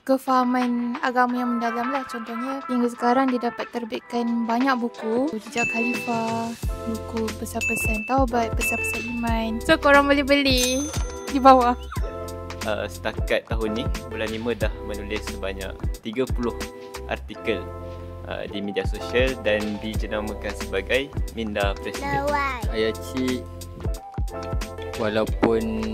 kefahaman agama yang mendalam lah. Contohnya hingga sekarang dia dapat terbitkan banyak buku, Jejak Khalifah, buku pesan-pesan taubat, pesan-pesan iman. So korang boleh beli di bawah. Setakat tahun ni, bulan 5 dah menulis sebanyak 30 artikel di media sosial dan dijenamakan sebagai Minda Presiden. Ayah Cik walaupun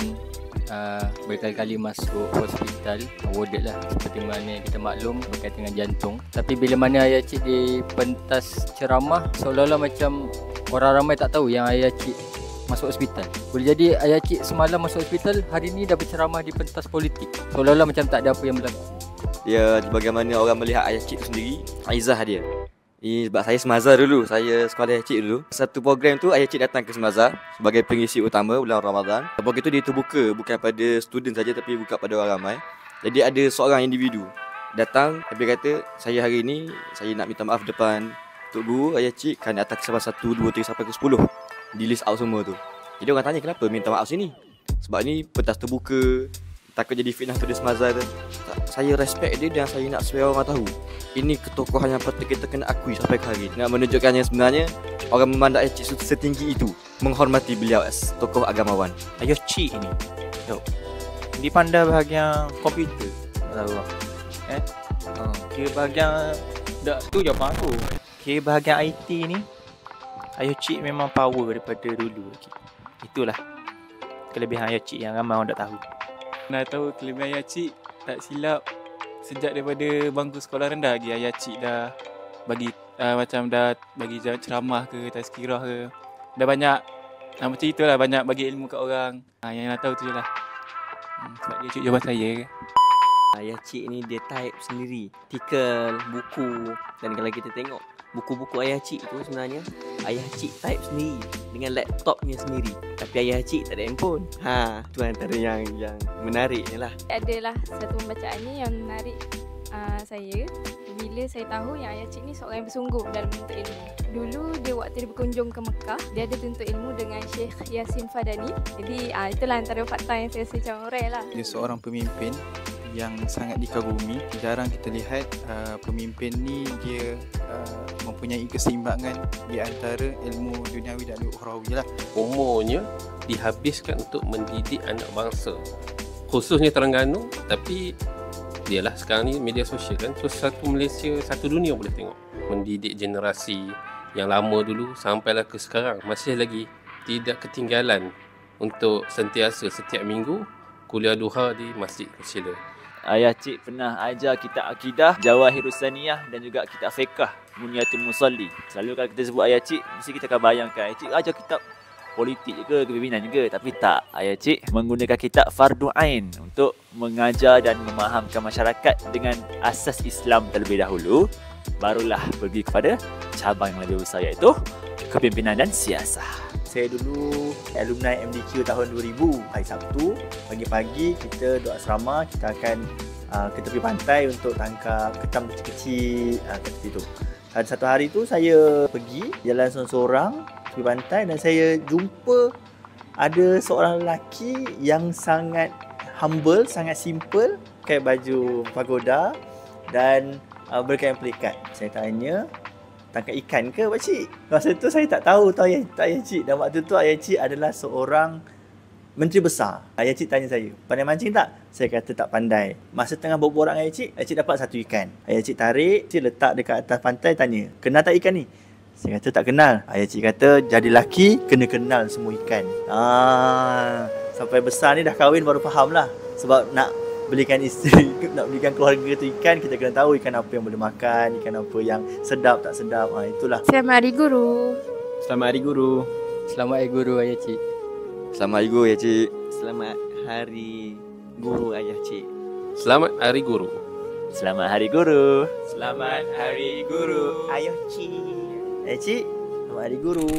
berkali-kali masuk hospital, warded lah seperti mana kita maklum berkaitan dengan jantung, tapi bila mana Ayah Cik dipentas ceramah, seolah-olah macam orang ramai tak tahu yang Ayah Cik masuk hospital. Boleh jadi Ayah Cik semalam masuk hospital, hari ni dah berceramah di pentas politik, seolah-olah macam tak ada apa yang berlaku. Dia bagaimana orang melihat Ayah Cik tu sendiri, aizah dia. Sebab saya semasa dulu, saya sekolah Ayah Cik dulu. Satu program tu Ayah Cik datang ke semasa sebagai pengisi utama bulan Ramadan. Program tu dia terbuka bukan pada student saja tapi buka pada orang ramai. Jadi ada seorang individu datang, dia kata, saya hari ni saya nak minta maaf depan Tok Guru Ayah Cik kerana atas kesalahan 1, 2, 3 sampai ke 10. Di list out semua tu. Jadi orang tanya kenapa minta maaf sini? Sebab ni pentas terbuka, takut jadi fitnah tu dia semasa tu. Saya respect dia dan saya nak supaya orang tahu ini ketokohan yang patut kita kena akui sampai ke hari. Nak menunjukkannya sebenarnya orang memandang Ayah Cik setinggi itu, menghormati beliau as tokoh agamawan. Ayah Cik ni dia pandai bahagian komputer, tak tahu kira bahagian tu jawapan aku. Kira bahagian IT ni Ayah Cik memang power daripada dulu lagi. Itulah kelebihan Ayah Cik yang ramai orang tak tahu. Nak tahu kelebihan Ayah Cik, tak silap sejak daripada bangku sekolah rendah lagi Ayah Cik dah bagi macam dah bagi ceramah ke, tazkirah ke. Dah banyak macam itulah, banyak bagi ilmu kat orang. Yang nak tahu tu je lah. Sebab dia cucuk jawapan saya ke. Ayah Cik ni dia type sendiri artikel, buku. Dan kalau kita tengok buku-buku Ayah Cik tu sebenarnya Ayah Cik type sendiri dengan laptopnya sendiri. Tapi Ayah Cik tak ada handphone. Tu antara yang menariknya lah. Adalah satu pembacaan ni yang menarik saya bila saya tahu yang Ayah Cik ni seorang yang bersungguh dalam menuntut ilmu. Dulu dia waktu dia berkunjung ke Mekah, dia ada tuntut ilmu dengan Syekh Yasin Fadani. Jadi itulah antara fakta yang saya rasa macam rare lah. Dia seorang pemimpin yang sangat dikagumi. Jarang kita lihat pemimpin ni dia mempunyai keseimbangan di antara ilmu duniawi dan ukhrawi lah. Umurnya dihabiskan untuk mendidik anak bangsa, khususnya Terengganu. Tapi dialah sekarang ni media sosial kan, so satu Malaysia, satu dunia boleh tengok. Mendidik generasi yang lama dulu sampailah ke sekarang masih lagi tidak ketinggalan untuk sentiasa setiap minggu kuliah duha di Masjid Sheila. Ayah Cik pernah ajar kitab akidah, Jawahirus Saniyah dan juga kitab fiqh, Munyatul Musalli. Selalu kalau kita sebut Ayah Cik, mesti kita akan bayangkan Ayah Cik ajar kitab politik juga, kepimpinan juga. Tapi tak, Ayah Cik menggunakan kitab Fardu Ain untuk mengajar dan memahamkan masyarakat dengan asas Islam terlebih dahulu. Barulah pergi kepada cabang yang lebih besar, iaitu kepimpinan dan siasah. Saya dulu alumni MDQ tahun 2000. Hari Sabtu, pagi-pagi kita duduk asrama, kita akan ke tepi pantai untuk tangkap ketam kecil-kecil kat tepi tu. Satu hari tu saya pergi jalan seorang-seorang tepi pantai dan saya jumpa ada seorang lelaki yang sangat humble, sangat simple, pakai baju pagoda dan berkain pelikat. Saya tanya, tangkap ikan ke pakcik? Masa tu saya tak tahu Ayah Cik. Dan waktu tu Ayah Cik adalah seorang menteri besar. Ayah Cik tanya saya, pandai mancing tak? Saya kata tak pandai. Masa tengah berborak dengan Ayah Cik dapat satu ikan. Ayah Cik tarik, Cik letak dekat atas pantai, tanya, kenal tak ikan ni? Saya kata tak kenal. Ayah Cik kata, jadi lelaki kena kenal semua ikan. Sampai besar ni dah kahwin baru faham lah. Sebab nak belikan isteri, nak belikan keluarga tu ikan, kita kena tahu ikan apa yang boleh makan, ikan apa yang sedap tak sedap. Itulah. Selamat Hari Guru. Selamat Hari Guru. Selamat Hari Guru Ayah Cik. Selamat Hari Guru Ayah Cik. Selamat Hari Guru Ayah Cik. Selamat Hari Guru. Selamat Hari Guru. Selamat Hari Guru Ayah Cik. Ayah Cik, selamat Hari Guru.